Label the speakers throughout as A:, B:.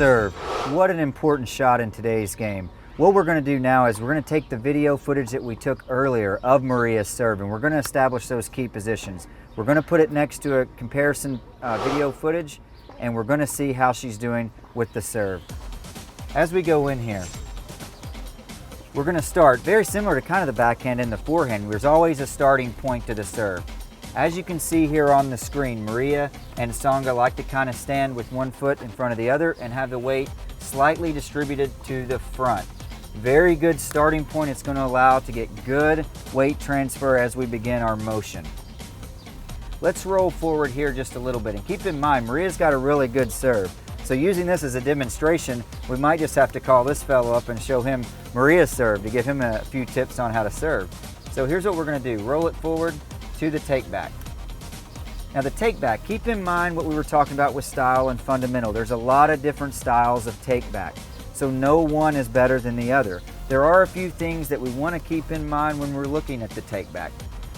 A: serve. What an important shot in today's game. What we're going to do now is we're going to take the video footage that we took earlier of Maria's serve, and we're going to establish those key positions. We're going to put it next to a comparison video footage, and we're going to see how she's doing with the serve. As we go in here, we're going to start very similar to kind of the backhand and the forehand. There's always a starting point to the serve. As you can see here on the screen, Maria and Tsonga like to kind of stand with one foot in front of the other and have the weight slightly distributed to the front. Very good starting point. It's going to allow to get good weight transfer as we begin our motion. Let's roll forward here just a little bit, and keep in mind Maria's got a really good serve. So using this as a demonstration, we might just have to call this fellow up and show him Maria's serve to give him a few tips on how to serve. So here's what we're going to do. Roll it forward to the take back. Now the take back, keep in mind what we were talking about with style and fundamental. There's a lot of different styles of take back, so no one is better than the other. There are a few things that we want to keep in mind when we're looking at the take back.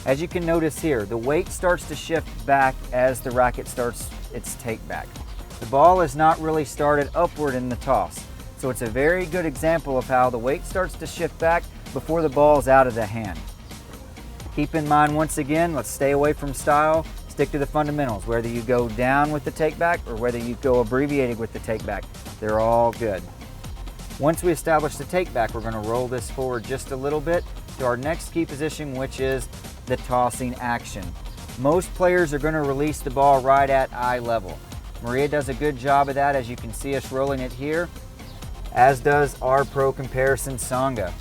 A: As you can notice here, the weight starts to shift back as the racket starts its take back. The ball is not really started upward in the toss, so it's a very good example of how the weight starts to shift back before the ball is out of the hand. Keep in mind, once again, let's stay away from style, stick to the fundamentals. Whether you go down with the take back or whether you go abbreviated with the take back, they're all good. Once we establish the take back, we're going to roll this forward just a little bit to our next key position, which is the tossing action. Most players are going to release the ball right at eye level. Maria does a good job of that, as you can see us rolling it here, as does our pro comparison Tsonga.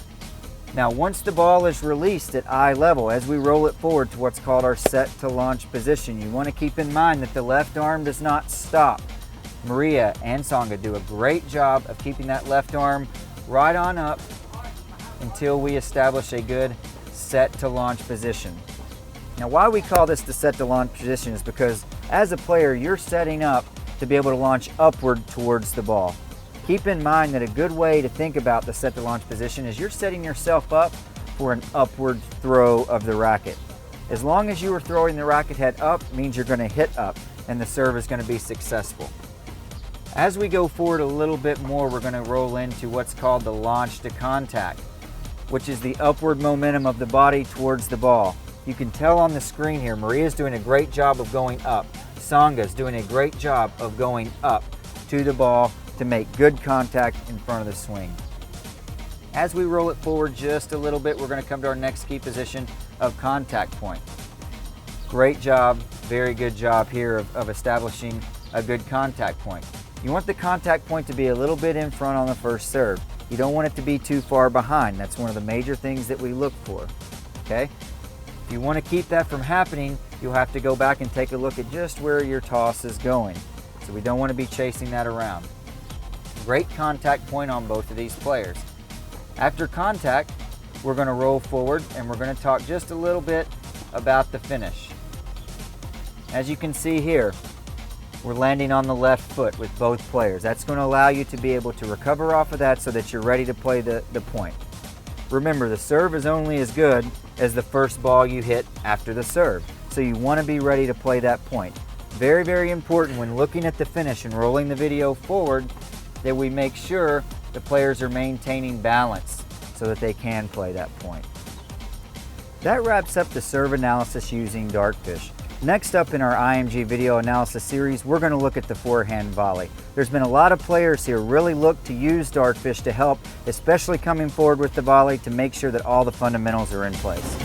A: Now once the ball is released at eye level, as we roll it forward to what's called our set to launch position, you want to keep in mind that the left arm does not stop. Maria and Tsonga do a great job of keeping that left arm right on up until we establish a good set to launch position. Now why we call this the set to launch position is because as a player you're setting up to be able to launch upward towards the ball. Keep in mind that a good way to think about the set to launch position is you're setting yourself up for an upward throw of the racket. As long as you are throwing the racket head up, means you're going to hit up and the serve is going to be successful. As we go forward a little bit more, we're going to roll into what's called the launch to contact, which is the upward momentum of the body towards the ball. You can tell on the screen here, Maria's doing a great job of going up. Tsonga's doing a great job of going up to the ball to make good contact in front of the swing. As we roll it forward just a little bit, we're going to come to our next key position of contact point. Great job, very good job here of establishing a good contact point. You want the contact point to be a little bit in front on the first serve. You don't want it to be too far behind. That's one of the major things that we look for, okay? If you want to keep that from happening, you'll have to go back and take a look at just where your toss is going. So we don't want to be chasing that around. Great contact point on both of these players. After contact, we're going to roll forward and we're going to talk just a little bit about the finish. As you can see here, we're landing on the left foot with both players. That's going to allow you to be able to recover off of that so that you're ready to play the point. Remember, the serve is only as good as the first ball you hit after the serve. So you want to be ready to play that point. Very, very important when looking at the finish and rolling the video forward that we make sure the players are maintaining balance so that they can play that point. That wraps up the serve analysis using Dartfish. Next up in our IMG video analysis series, we're going to look at the forehand volley. There's been a lot of players here really look to use Dartfish to help, especially coming forward with the volley, to make sure that all the fundamentals are in place.